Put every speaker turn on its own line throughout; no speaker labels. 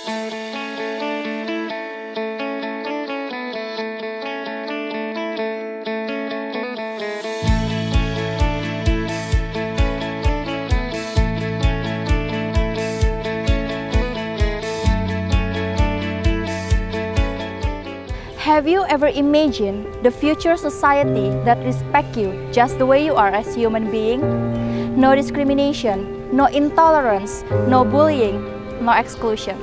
Have you ever imagined the future society that respects you just the way you are as a human being? No discrimination, no intolerance, no bullying, no exclusion.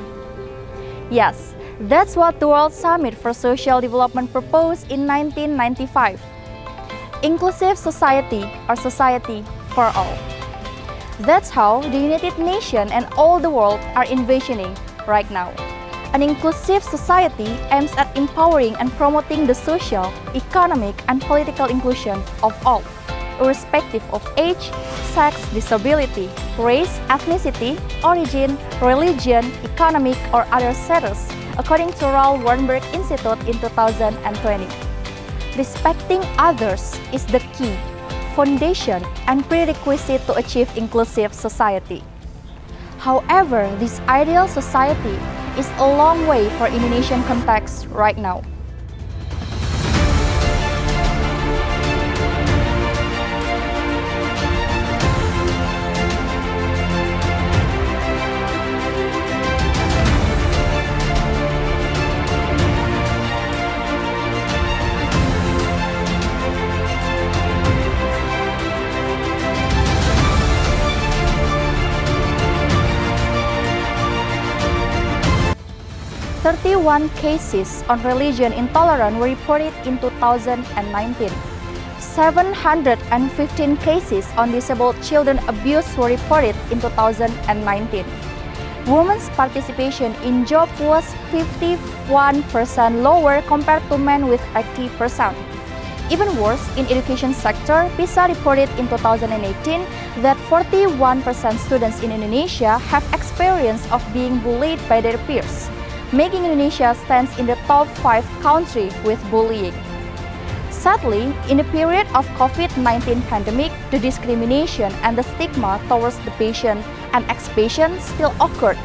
Yes, that's what the World Summit for Social Development proposed in 1995. Inclusive society or society for all. That's how the United Nations and all the world are envisioning right now. An inclusive society aims at empowering and promoting the social, economic, and political inclusion of all, irrespective of age, sex, disability, race, ethnicity, origin, religion, economic, or other status, according to Raoul Wallenberg Institute in 2020. Respecting others is the key, foundation, and prerequisite to achieve inclusive society. However, this ideal society is a long way for Indonesian context right now. Thirty-one cases on religion intolerance were reported in 2019. 715 cases on disabled children abuse were reported in 2019. Women's participation in job was 51% lower compared to men with 80%. Even worse, in education sector, PISA reported in 2018 that 41% students in Indonesia have experience of being bullied by their peers, making Indonesia stands in the top 5 country with bullying. Sadly, in the period of COVID-19 pandemic, the discrimination and the stigma towards the patient and ex-patient still occurred.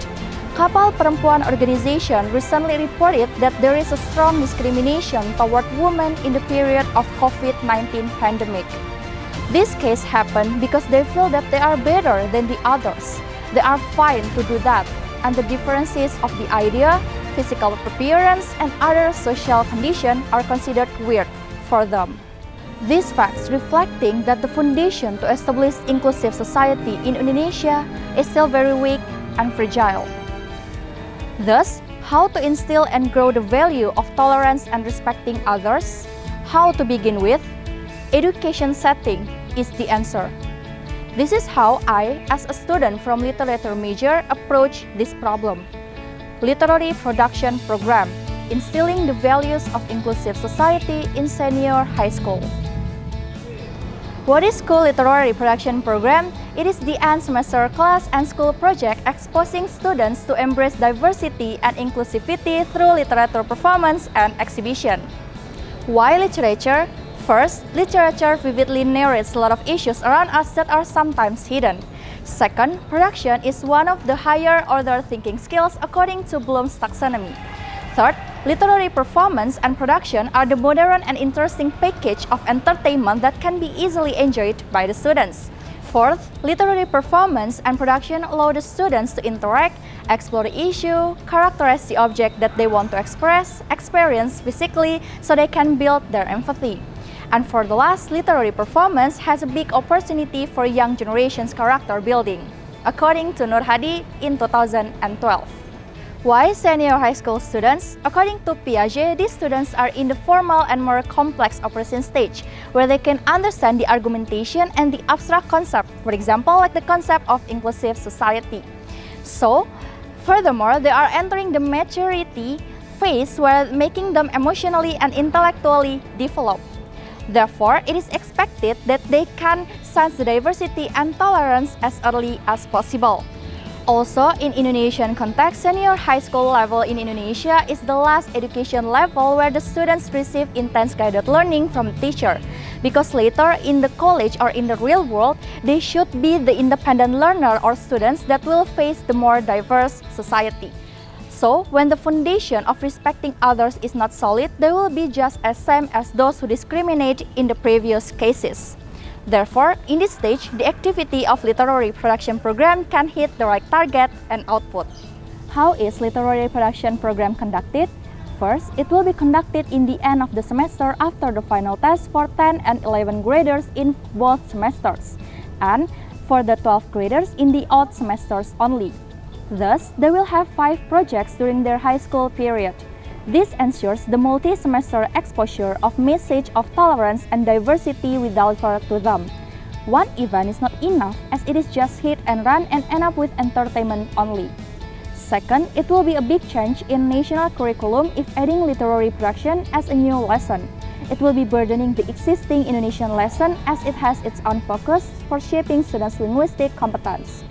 Kapal Perempuan organization recently reported that there is a strong discrimination toward women in the period of COVID-19 pandemic. This case happened because they feel that they are better than the others. They are fine to do that, and the differences of the idea, physical appearance, and other social conditions are considered weird for them. These facts reflecting that the foundation to establish inclusive society in Indonesia is still very weak and fragile. Thus, how to instill and grow the value of tolerance and respecting others? How to begin with? Education setting is the answer. This is how I, as a student from literature major, approach this problem. Literary production program, instilling the values of inclusive society in senior high school. What is School Literary Production Program? It is the end semester class and school project exposing students to embrace diversity and inclusivity through literature performance and exhibition. Why literature? First, literature vividly narrates a lot of issues around us that are sometimes hidden. Second, production is one of the higher order thinking skills according to Bloom's taxonomy. Third, literary performance and production are the modern and interesting package of entertainment that can be easily enjoyed by the students. Fourth, literary performance and production allow the students to interact, explore the issue, characterize the object that they want to express, experience physically so they can build their empathy. And for the last, literary performance has a big opportunity for young generation's character building, according to Nur Hadi in 2012. Why senior high school students? According to Piaget, these students are in the formal and more complex operation stage, where they can understand the argumentation and the abstract concept, for example, like the concept of inclusive society. So, furthermore, they are entering the maturity phase where making them emotionally and intellectually developed. Therefore, it is expected that they can sense the diversity and tolerance as early as possible. Also, in Indonesian context, senior high school level in Indonesia is the last education level where the students receive intense guided learning from the teacher. Because later in the college or in the real world, they should be the independent learner or students that will face the more diverse society. So, when the foundation of respecting others is not solid, they will be just as same as those who discriminate in the previous cases. Therefore, in this stage, the activity of literary production program can hit the right target and output. How is literary production program conducted? First, it will be conducted in the end of the semester after the final test for 10 and 11 graders in both semesters, and for the 12 graders in the odd semesters only. Thus, they will have 5 projects during their high school period. This ensures the multi-semester exposure of message of tolerance and diversity without fault to them. One event is not enough as it is just hit and run and end up with entertainment only. Second, it will be a big change in national curriculum if adding literary production as a new lesson. It will be burdening the existing Indonesian lesson as it has its own focus for shaping students' linguistic competence.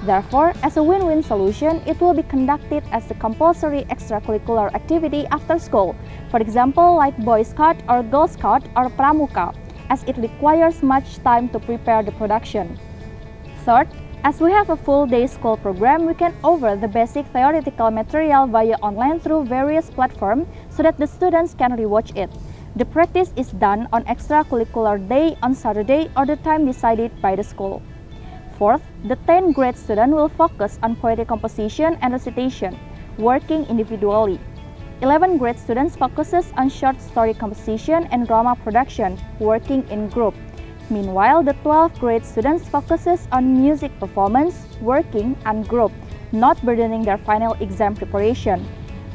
Therefore, as a win-win solution, it will be conducted as a compulsory extracurricular activity after school, for example like Boy Scout or Girl Scout or Pramuka, as it requires much time to prepare the production. Third, as we have a full-day school program, we can offer the basic theoretical material via online through various platforms so that the students can rewatch it. The practice is done on extracurricular day on Saturday or the time decided by the school. Fourth, the 10th grade student will focus on poetry composition and recitation, working individually. 11th grade students focuses on short story composition and drama production, working in group. Meanwhile, the 12th grade students focuses on music performance, working and group, not burdening their final exam preparation.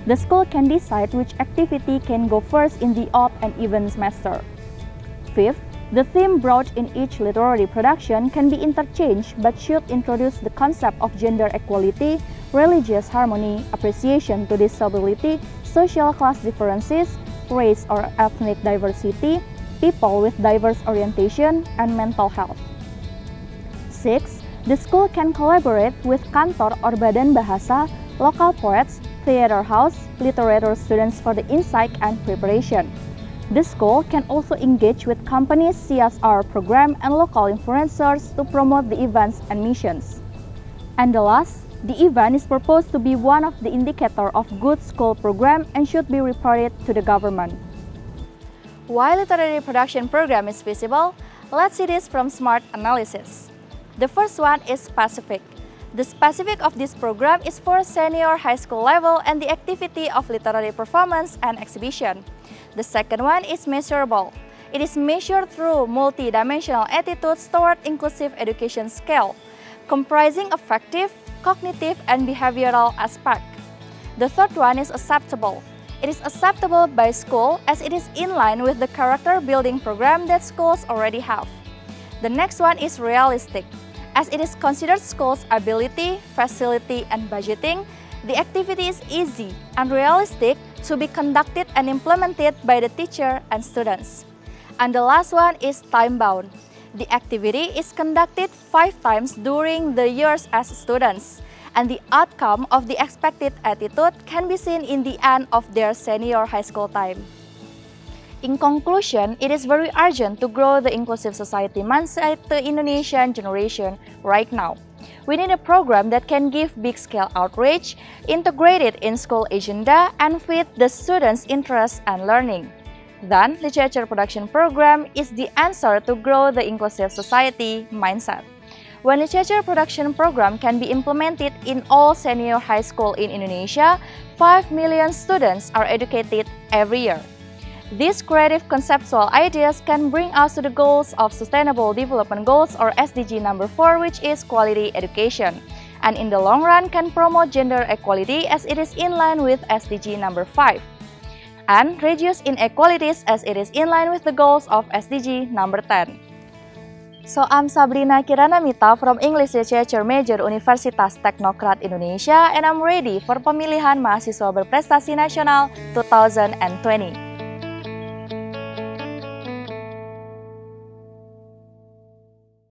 The school can decide which activity can go first in the odd and even semester. Fifth, the theme brought in each literary production can be interchanged but should introduce the concept of gender equality, religious harmony, appreciation to disability, social class differences, race or ethnic diversity, people with diverse orientation, and mental health. 6. The school can collaborate with kantor or badan bahasa, local poets, theater house, literature students for the insight and preparation. The school can also engage with companies' CSR program and local influencers to promote the events and missions. And the last, the event is proposed to be one of the indicators of good school program and should be reported to the government. Why literary production program is feasible? Let's see this from SMART analysis. The first one is specific. The specific of this program is for senior high school level and the activity of literary performance and exhibition. The second one is measurable. It is measured through multi-dimensional attitudes toward inclusive education scale, comprising affective, cognitive, and behavioral aspect. The third one is acceptable. It is acceptable by school as it is in line with the character building program that schools already have. The next one is realistic. As it is considered school's ability, facility, and budgeting, the activity is easy and realistic to be conducted and implemented by the teacher and students. And the last one is time-bound. The activity is conducted 5 times during the years as students, and the outcome of the expected attitude can be seen in the end of their senior high school time. In conclusion, it is very urgent to grow the inclusive society mindset to Indonesian generation right now. We need a program that can give big-scale outreach, integrated in school agenda, and fit the students' interests and learning. Then, literature production program is the answer to grow the inclusive society mindset. When literature production program can be implemented in all senior high school in Indonesia, 5 million students are educated every year. These creative conceptual ideas can bring us to the goals of Sustainable Development Goals or SDG number 4, which is quality education, and in the long run can promote gender equality as it is in line with SDG number 5, and reduce inequalities as it is in line with the goals of SDG number 10. So I'm Sabrina Kiranamita from English Literature major Universitas Teknokrat Indonesia, and I'm ready for pemilihan mahasiswa berprestasi nasional 2020.